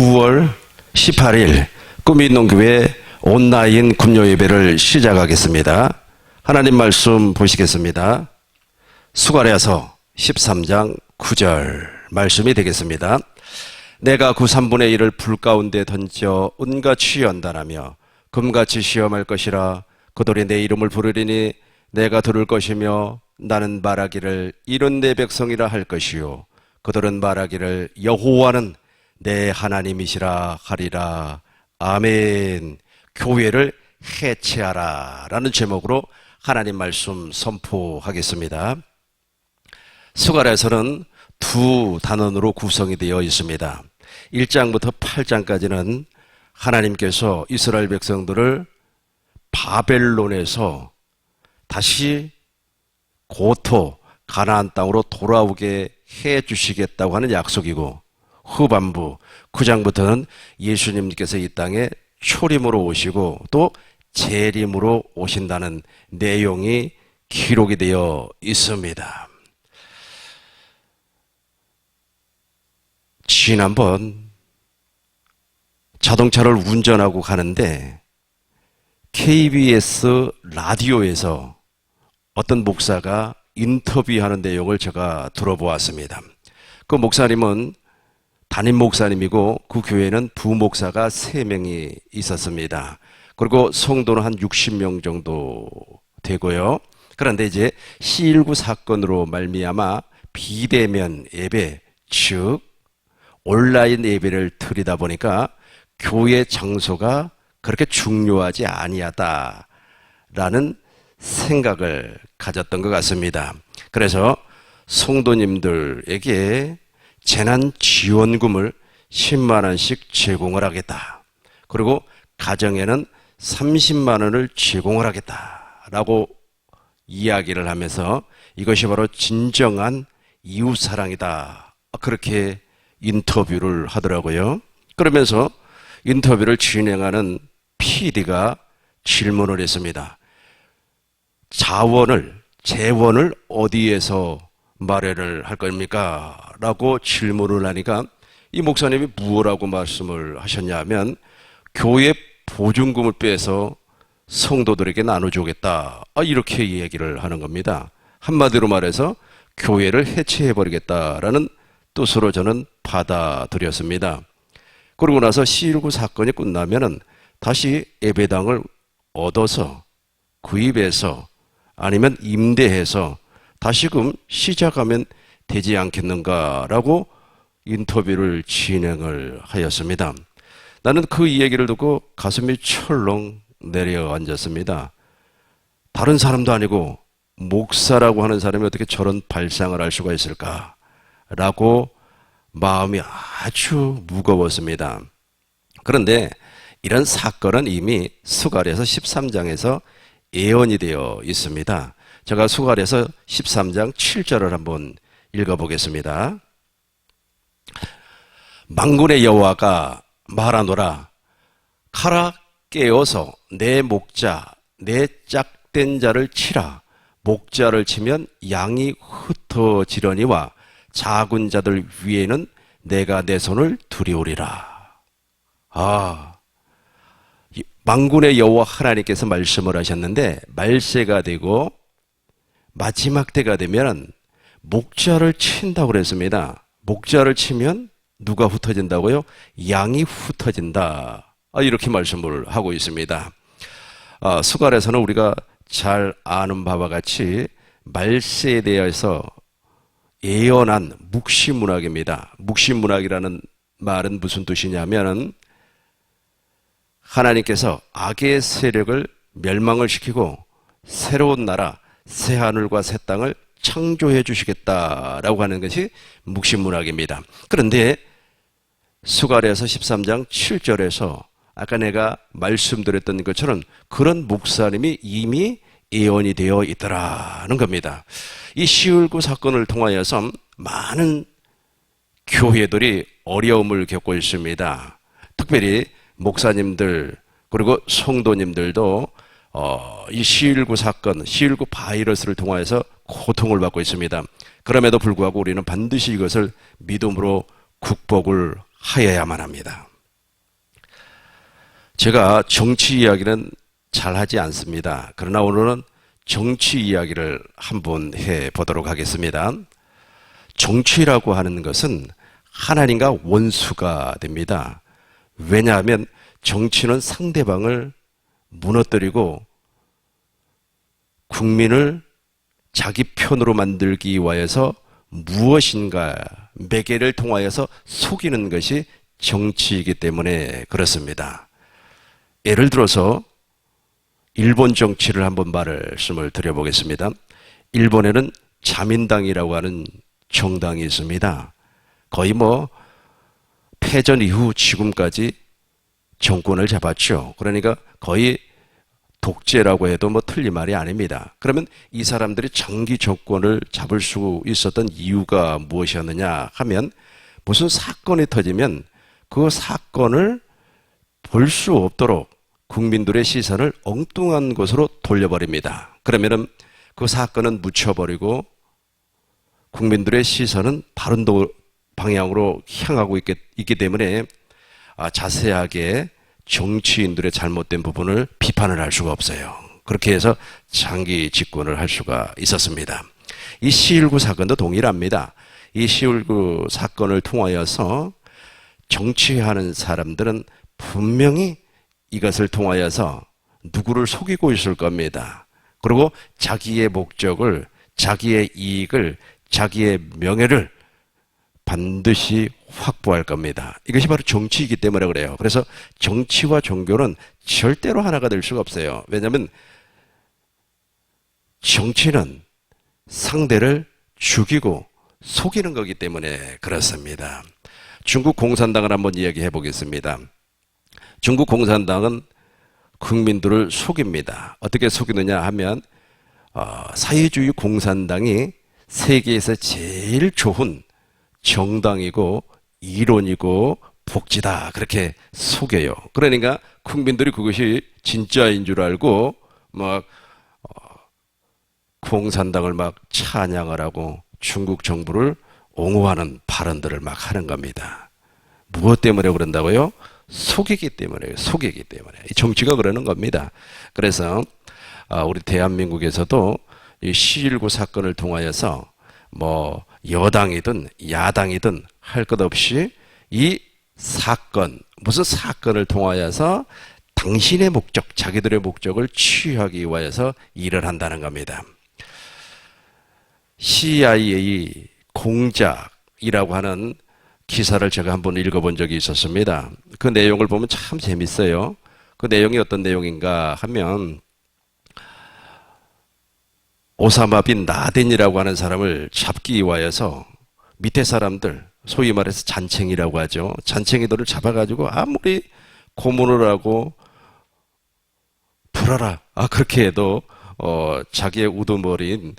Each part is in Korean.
9월 18일 꿈이있는교회 온라인 금요 예배를 시작하겠습니다. 하나님 말씀 보시겠습니다. 수가랴서 13장 9절 말씀이 되겠습니다. 내가 그 3분의 1을 불 가운데 던져 은같이 연단하며 금같이 시험할 것이라. 그들이 내 이름을 부르리니 내가 들을 것이며 나는 말하기를 이런 내 백성이라 할 것이요 그들은 말하기를 여호와는 내 하나님이시라 하리라. 아멘. 교회를 해체하라 라는 제목으로 하나님 말씀 선포하겠습니다. 수가랴서는 두 단원으로 구성이 되어 있습니다. 1장부터 8장까지는 하나님께서 이스라엘 백성들을 바벨론에서 다시 고토 가나안 땅으로 돌아오게 해 주시겠다고 하는 약속이고, 후반부 9장부터는 예수님께서 이 땅에 초림으로 오시고 또 재림으로 오신다는 내용이 기록이 되어 있습니다. 지난번 자동차를 운전하고 가는데 KBS 라디오에서 어떤 목사가 인터뷰하는 내용을 제가 들어보았습니다. 그 목사님은 담임 목사님이고 그 교회는 부목사가 3명이 있었습니다. 그리고 성도는 한 60명 정도 되고요. 그런데 이제 C19 사건으로 말미암아 비대면 예배, 즉 온라인 예배를 드리다 보니까 교회 장소가 그렇게 중요하지 아니하다라는 생각을 가졌던 것 같습니다. 그래서 성도님들에게 재난지원금을 10만 원씩 제공을 하겠다. 그리고 가정에는 30만 원을 제공을 하겠다라고 이야기를 하면서 이것이 바로 진정한 이웃사랑이다. 그렇게 인터뷰를 하더라고요. 그러면서 인터뷰를 진행하는 PD가 질문을 했습니다. 재원을 어디에서 마련을 할 겁니까? 라고 질문을 하니까 이 목사님이 무엇라고 말씀을 하셨냐면 교회 보증금을 빼서 성도들에게 나눠주겠다. 이렇게 얘기를 하는 겁니다. 한마디로 말해서 교회를 해체해버리겠다라는 뜻으로 저는 받아들였습니다. 그러고 나서 C19 사건이 끝나면은 다시 예배당을 얻어서 구입해서 아니면 임대해서 다시금 시작하면 되지 않겠는가라고 인터뷰를 진행을 하였습니다. 나는 그 이야기를 듣고 가슴이 철렁 내려앉았습니다. 다른 사람도 아니고 목사라고 하는 사람이 어떻게 저런 발상을 할 수가 있을까라고 마음이 아주 무거웠습니다. 그런데 이런 사건은 이미 수가랴서 13장에서 예언이 되어 있습니다. 제가 수가랴서 13장 7절을 한번 읽어보겠습니다. 만군의 여호와가 말하노라. 가라 깨어서 내 목자 내 짝된 자를 치라. 목자를 치면 양이 흩어지려니와 작은 자들 위에는 내가 내 손을 들이오리라. 만군의 여호와 하나님께서 말씀을 하셨는데 말세가 되고 마지막 때가 되면 목자를 친다고 그랬습니다. 목자를 치면 누가 흩어진다고요? 양이 흩어진다. 이렇게 말씀을 하고 있습니다. 수가랴서는 우리가 잘 아는 바와 같이 말세에 대해서 예언한 묵시문학입니다. 묵시문학이라는 말은 무슨 뜻이냐면 하나님께서 악의 세력을 멸망을 시키고 새로운 나라, 새 하늘과 새 땅을 창조해 주시겠다라고 하는 것이 묵시문학입니다. 그런데 수가랴서 13장 7절에서 아까 내가 말씀드렸던 것처럼 그런 목사님이 이미 예언이 되어 있더라는 겁니다. 이 C19 사건을 통하여서 많은 교회들이 어려움을 겪고 있습니다. 특별히 목사님들 그리고 성도님들도 이 C19 사건, C19 바이러스를 통하여서 고통을 받고 있습니다. 그럼에도 불구하고 우리는 반드시 이것을 믿음으로 극복을 하여야만 합니다. 제가 정치 이야기는 잘 하지 않습니다. 그러나 오늘은 정치 이야기를 한번 해 보도록 하겠습니다. 정치라고 하는 것은 하나님과 원수가 됩니다. 왜냐하면 정치는 상대방을 무너뜨리고 국민을 자기 편으로 만들기 위하여서 무엇인가 매개를 통하여서 속이는 것이 정치이기 때문에 그렇습니다. 예를 들어서 일본 정치를 한번 말씀을 드려보겠습니다. 일본에는 자민당이라고 하는 정당이 있습니다. 거의 패전 이후 지금까지 정권을 잡았죠. 그러니까 거의 독재라고 해도 틀린 말이 아닙니다. 그러면 이 사람들이 장기 정권을 잡을 수 있었던 이유가 무엇이었느냐 하면 무슨 사건이 터지면 그 사건을 볼 수 없도록 국민들의 시선을 엉뚱한 곳으로 돌려버립니다. 그러면은 그 사건은 묻혀버리고 국민들의 시선은 바른 방향으로 향하고 있기 때문에 자세하게 정치인들의 잘못된 부분을 비판을 할 수가 없어요. 그렇게 해서 장기 집권을 할 수가 있었습니다. 이 4.19 사건도 동일합니다. 이 4.19 사건을 통하여서 정치하는 사람들은 분명히 이것을 통하여서 누구를 속이고 있을 겁니다. 그리고 자기의 목적을, 자기의 이익을, 자기의 명예를 반드시 확보할 겁니다. 이것이 바로 정치이기 때문에 그래요. 그래서 정치와 종교는 절대로 하나가 될 수가 없어요. 왜냐하면 정치는 상대를 죽이고 속이는 거기 때문에 그렇습니다. 중국 공산당을 한번 이야기해 보겠습니다. 중국 공산당은 국민들을 속입니다. 어떻게 속이느냐 하면 사회주의 공산당이 세계에서 제일 좋은 정당이고 이론이고 복지다 그렇게 속여요. 그러니까 국민들이 그것이 진짜인 줄 알고 공산당을 찬양을 하고 중국 정부를 옹호하는 발언들을 하는 겁니다. 무엇 때문에 그런다고요? 속이기 때문에, 속이기 때문에. 정치가 그러는 겁니다. 그래서 우리 대한민국에서도 이 4.19 사건을 통하여서 여당이든 야당이든 할 것 없이 이 사건, 무슨 사건을 통하여서 당신의 목적, 자기들의 목적을 취하기 위해서 일을 한다는 겁니다. CIA 공작이라고 하는 기사를 제가 한번 읽어본 적이 있었습니다. 그 내용을 보면 참 재밌어요. 그 내용이 어떤 내용인가 하면 오사마 빈 라덴이라고 하는 사람을 잡기 위하여서 밑에 사람들, 소위 말해서 잔챙이라고 하죠. 잔챙이들을 잡아가지고 아무리 고문을 하고 불어라 그렇게 해도 자기의 우두머리인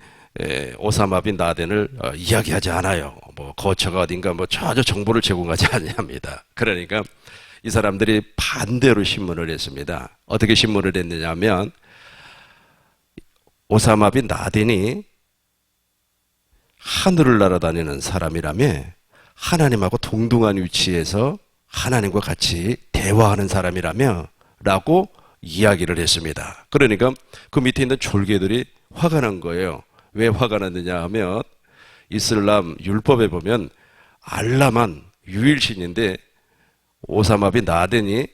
오사마 빈 라덴을 이야기하지 않아요. 거처가 어딘가 전혀 정보를 제공하지 않습니다. 그러니까 이 사람들이 반대로 신문을 했습니다. 어떻게 신문을 했느냐 하면 오사마 빈 라덴이 하늘을 날아다니는 사람이라며 하나님하고 동등한 위치에서 하나님과 같이 대화하는 사람이라며 라고 이야기를 했습니다. 그러니까 그 밑에 있는 졸개들이 화가 난 거예요. 왜 화가 났느냐 하면 이슬람 율법에 보면 알라만 유일신인데 오사마 빈 라덴이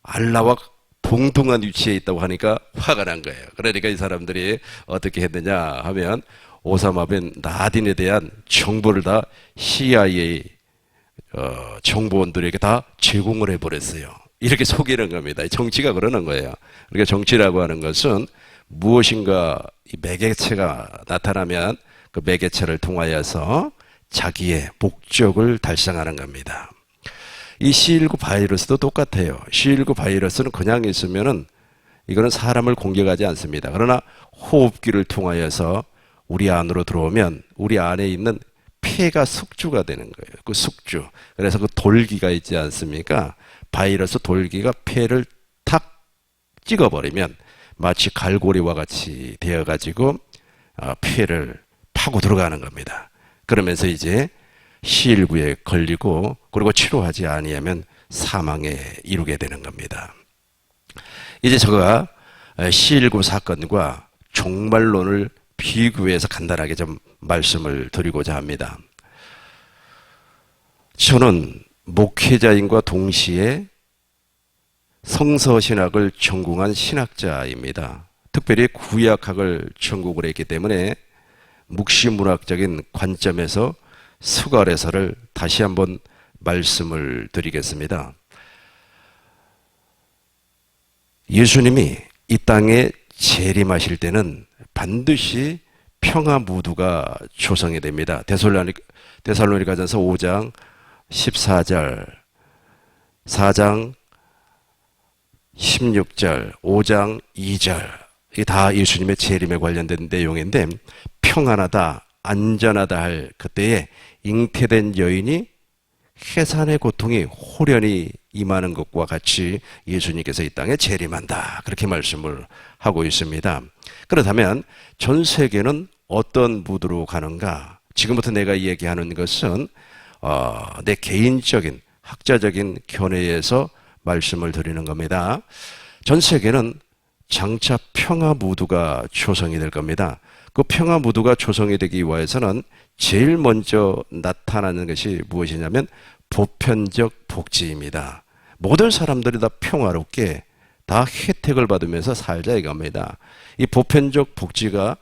알라와 동등한 위치에 있다고 하니까 화가 난 거예요. 그러니까 이 사람들이 어떻게 했느냐 하면 오사마 빈 라덴에 대한 정보를 다 CIA 정보원들에게 다 제공을 해버렸어요. 이렇게 속이는 겁니다. 정치가 그러는 거예요. 그러니까 정치라고 하는 것은 무엇인가 매개체가 나타나면 그 매개체를 통하여서 자기의 목적을 달성하는 겁니다. 이 C19 바이러스도 똑같아요. C19 바이러스는 그냥 있으면은 이거는 사람을 공격하지 않습니다. 그러나 호흡기를 통하여서 우리 안으로 들어오면 우리 안에 있는 폐가 숙주가 되는 거예요. 그 숙주. 그래서 그 돌기가 있지 않습니까? 바이러스 돌기가 폐를 탁 찍어버리면 마치 갈고리와 같이 되어가지고 폐를 파고 들어가는 겁니다. 그러면서 이제 C19에 걸리고 그리고 치료하지 아니하면 사망에 이르게 되는 겁니다. 이제 제가 C19 사건과 종말론을 비교해서 간단하게 좀 말씀을 드리고자 합니다. 저는 목회자인과 동시에 성서신학을 전공한 신학자입니다. 특별히 구약학을 전공을 했기 때문에 묵시문학적인 관점에서 수갈해설을 다시 한번 말씀을 드리겠습니다. 예수님이 이 땅에 재림하실 때는 반드시 평화 무드가 조성이 됩니다. 데살로니가전서 5장 14절, 4장 16절, 5장 2절, 이게 다 예수님의 재림에 관련된 내용인데, 평안하다, 안전하다 할 그때에 잉태된 여인이 해산의 고통이 호련히 임하는 것과 같이 예수님께서 이 땅에 재림한다, 그렇게 말씀을 하고 있습니다. 그렇다면 전 세계는 어떤 무드로 가는가? 지금부터 내가 얘기하는 것은 내 개인적인 학자적인 견해에서 말씀을 드리는 겁니다. 전 세계는 장차 평화 무드가 조성이 될 겁니다. 그 평화 무드가 조성이 되기 위해서는 제일 먼저 나타나는 것이 무엇이냐면 보편적 복지입니다. 모든 사람들이 다 평화롭게 다 혜택을 받으면서 살자 이겁니다. 이 보편적 복지가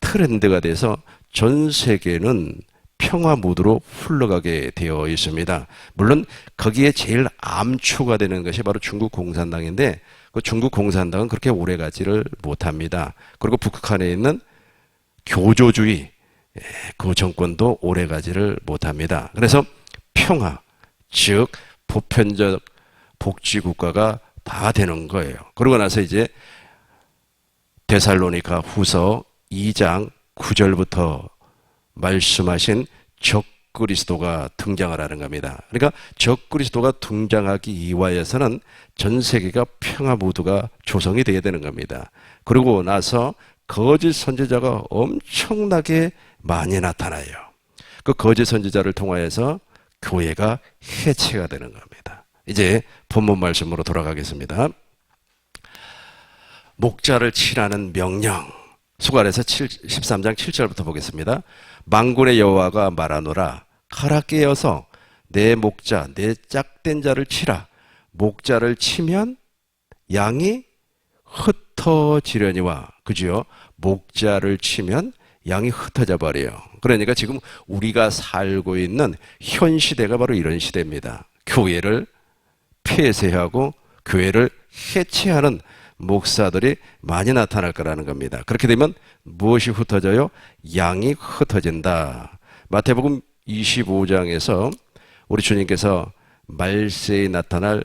트렌드가 돼서 전 세계는 평화 무드로 흘러가게 되어 있습니다. 물론 거기에 제일 암초가 되는 것이 바로 중국 공산당인데, 그 중국 공산당은 그렇게 오래 가지를 못합니다. 그리고 북한에 있는 교조주의, 그 정권도 오래 가지를 못합니다. 그래서 평화, 즉 보편적 복지국가가 다 되는 거예요. 그러고 나서 이제 데살로니가 후서 2장 9절부터 말씀하신 적그리스도가 등장을 하는 겁니다. 그러니까 적그리스도가 등장하기 이하여서는 전 세계가 평화 무드가 조성이 되어야 되는 겁니다. 그러고 나서 거짓 선지자가 엄청나게 많이 나타나요. 그 거짓 선지자를 통하여서 교회가 해체가 되는 겁니다. 이제 본문 말씀으로 돌아가겠습니다. 목자를 치라는 명령, 수갈에서 13장 7절부터 보겠습니다. 만군의 여호와가 말하노라, 칼아 깨어서 내 목자, 내 짝된 자를 치라. 목자를 치면 양이 흩어지려니와. 그죠? 목자를 치면 양이 흩어져 버려요. 그러니까 지금 우리가 살고 있는 현 시대가 바로 이런 시대입니다. 교회를 폐쇄하고 교회를 해체하는 목사들이 많이 나타날 거라는 겁니다. 그렇게 되면 무엇이 흩어져요? 양이 흩어진다. 마태복음 25장에서 우리 주님께서 말세에 나타날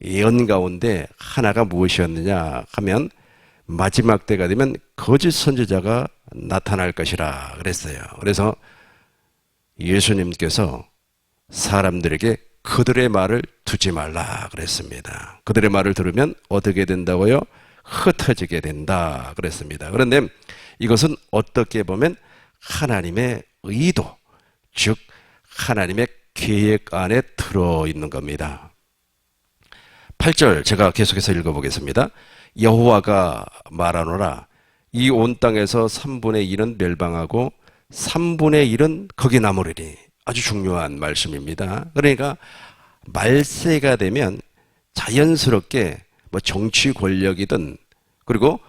예언 가운데 하나가 무엇이었느냐 하면 마지막 때가 되면 거짓 선지자가 나타날 것이라 그랬어요. 그래서 예수님께서 사람들에게 그들의 말을 듣지 말라 그랬습니다. 그들의 말을 들으면 어떻게 된다고요? 흩어지게 된다 그랬습니다. 그런데 이것은 어떻게 보면 하나님의 의도, 즉 하나님의 계획 안에 들어있는 겁니다. 8절 제가 계속해서 읽어보겠습니다. 여호와가 말하노라, 이 온 땅에서 3분의 1은 멸망하고 3분의 1은 거기 남으리니. 아주 중요한 말씀입니다. 그러니까 말세가 되면 자연스럽게 뭐 정치 권력이든 그리고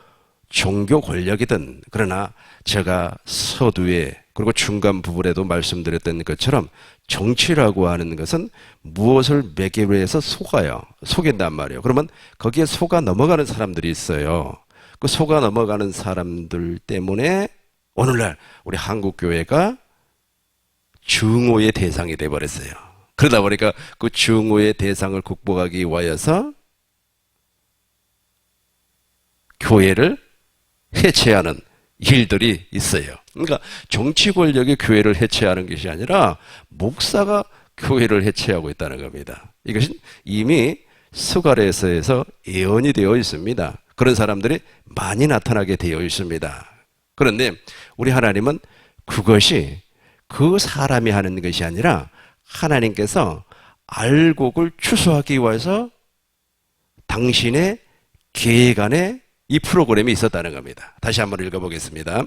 종교 권력이든, 그러나 제가 서두에 그리고 중간 부분에도 말씀드렸던 것처럼 정치라고 하는 것은 무엇을 매개로 해서 속인단 말이에요. 그러면 거기에 속아 넘어가는 사람들이 있어요. 그 속아 넘어가는 사람들 때문에 오늘날 우리 한국교회가 증오의 대상이 되어버렸어요. 그러다 보니까 그 증오의 대상을 극복하기 위하여서 교회를 해체하는 일들이 있어요. 그러니까 정치 권력이 교회를 해체하는 것이 아니라 목사가 교회를 해체하고 있다는 겁니다. 이것은 이미 스가랴서에서 예언이 되어 있습니다. 그런 사람들이 많이 나타나게 되어 있습니다. 그런데 우리 하나님은 그것이 그 사람이 하는 것이 아니라 하나님께서 알곡을 추수하기 위해서 당신의 계획 안에 이 프로그램이 있었다는 겁니다. 다시 한번 읽어보겠습니다.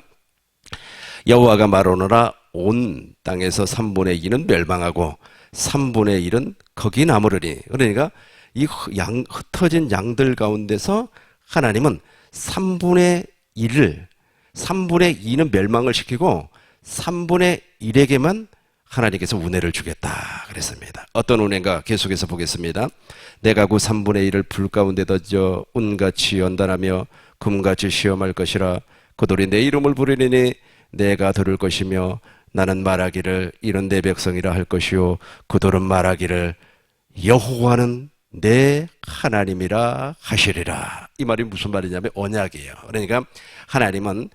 여호와가 말하노라 온 땅에서 3분의 2는 멸망하고 3분의 1은 거기 남으리니. 그러니까 이 흩어진 양들 가운데서 하나님은 3분의 2는 멸망을 시키고 3분의 1에게만 하나님께서 은혜를 주겠다 그랬습니다. 어떤 은혜인가 계속해서 보겠습니다. 내가 그 3분의 1을 불 가운데 던져 은같이 연단하며 금같이 시험할 것이라. 그들이 내 이름을 부르리니 내가 들을 것이며 나는 말하기를 이는 내 백성이라 할 것이요 그들은 말하기를 여호와는 내 하나님이라 하시리라. 이 말이 무슨 말이냐면 언약이에요. 그러니까 하나님은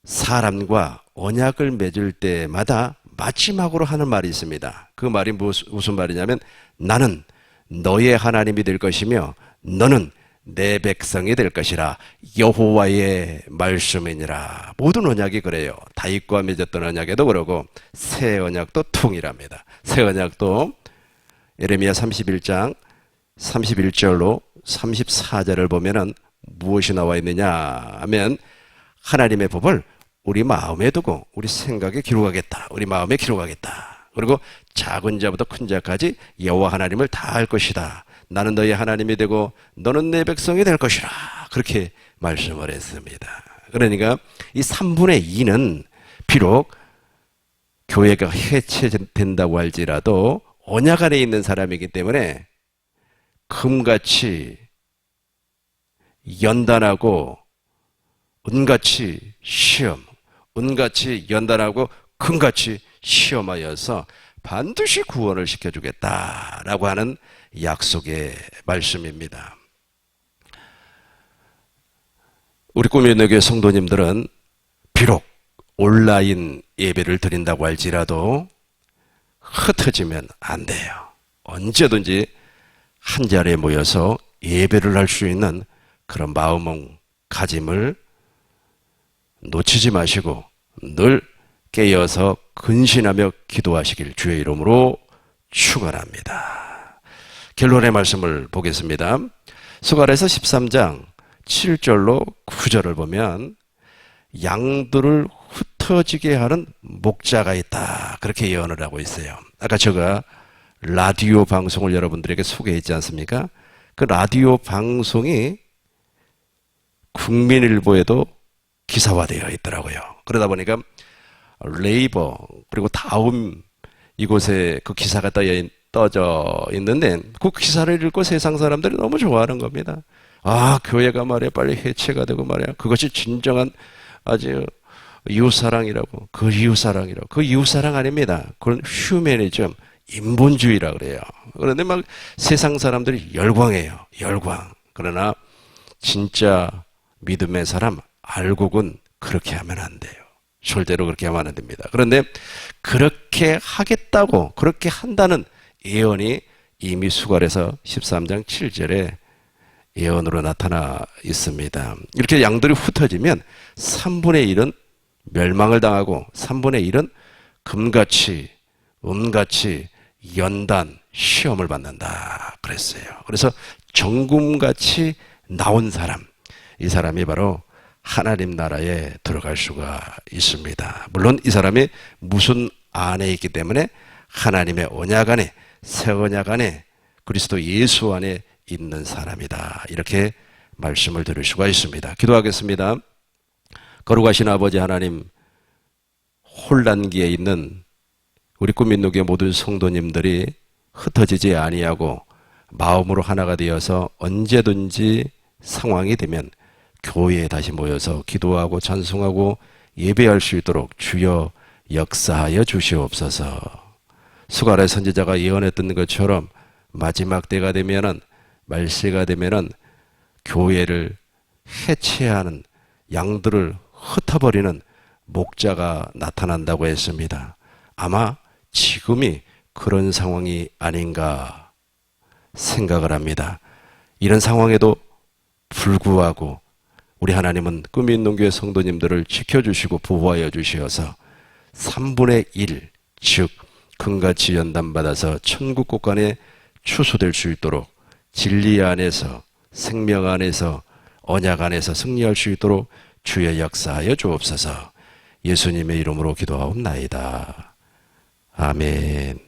사람과 언약을 맺을 때마다 마지막으로 하는 말이 있습니다. 그 말이 무슨 말이냐면 나는 너의 하나님이 될 것이며 너는 내 백성이 될 것이라. 여호와의 말씀이니라. 모든 언약이 그래요. 다윗과 맺었던 언약에도 그러고 새 언약도 통일합니다. 새 언약도 예레미야 31장 31절로 34절을 보면은 무엇이 나와 있느냐 하면 하나님의 법을 우리 마음에 두고 우리 생각에 기록하겠다. 우리 마음에 기록하겠다. 그리고 작은 자부터 큰 자까지 여호와 하나님을 다 알 것이다. 나는 너의 하나님이 되고 너는 내 백성이 될 것이라. 그렇게 말씀을 했습니다. 그러니까 이 3분의 2는 비록 교회가 해체된다고 할지라도 언약 안에 있는 사람이기 때문에 금같이 연단하고 은같이 시험, 은같이 연단하고 금같이 시험하여서 반드시 구원을 시켜주겠다라고 하는 약속의 말씀입니다. 우리 꿈의 성도님들은 비록 온라인 예배를 드린다고 할지라도 흩어지면 안 돼요. 언제든지 한 자리에 모여서 예배를 할 수 있는 그런 마음가짐을 놓치지 마시고 늘 깨어서 근신하며 기도하시길 주의 이름으로 축원합니다. 결론의 말씀을 보겠습니다. 스가랴서 13장 7절로 9절을 보면 양들을 흩어지게 하는 목자가 있다. 그렇게 예언을 하고 있어요. 아까 제가 라디오 방송을 여러분들에게 소개했지 않습니까? 그 라디오 방송이 국민일보에도 기사화되어 있더라고요. 그러다 보니까 네이버 그리고 다음 이곳에 그 기사가 떠져 있는데 그 기사를 읽고 세상 사람들이 너무 좋아하는 겁니다. 아, 교회가 말이야 빨리 해체가 되고 말이야 그것이 진정한 아주 이웃사랑이라고. 그 이웃사랑이라고. 그 이웃사랑 아닙니다. 그건 휴머니즘, 인본주의라 그래요. 그런데 막 세상 사람들이 열광해요. 열광. 그러나 진짜 믿음의 사람 알곡은 그렇게 하면 안 돼요. 절대로 그렇게 하면 안 됩니다. 그런데 그렇게 하겠다고 그렇게 한다는 예언이 이미 스가랴서 13장 7절에 예언으로 나타나 있습니다. 이렇게 양들이 흩어지면 3분의 1은 멸망을 당하고 3분의 1은 금같이 은같이 연단 시험을 받는다 그랬어요. 그래서 정금같이 나온 사람, 이 사람이 바로 하나님 나라에 들어갈 수가 있습니다. 물론 이 사람이 무슨 안에 있기 때문에 하나님의 언약 안에, 새 언약 안에, 그리스도 예수 안에 있는 사람이다. 이렇게 말씀을 드릴 수가 있습니다. 기도하겠습니다. 거룩하신 아버지 하나님, 혼란기에 있는 우리 꿈민누교의 모든 성도님들이 흩어지지 아니하고 마음으로 하나가 되어서 언제든지 상황이 되면 교회에 다시 모여서 기도하고 찬송하고 예배할 수 있도록 주여 역사하여 주시옵소서. 스가랴 선지자가 예언했던 것처럼 마지막 때가 되면은 말세가 되면은 교회를 해체하는 양들을 흩어버리는 목자가 나타난다고 했습니다. 아마 지금이 그런 상황이 아닌가 생각을 합니다. 이런 상황에도 불구하고 우리 하나님은 꿈민농교회 성도님들을 지켜주시고 보호하여 주시어서 3분의 1, 즉 금같이 연단받아서 천국 곳간에 추수될 수 있도록 진리 안에서 생명 안에서 언약 안에서 승리할 수 있도록 주의 역사하여 주옵소서. 예수님의 이름으로 기도하옵나이다. 아멘.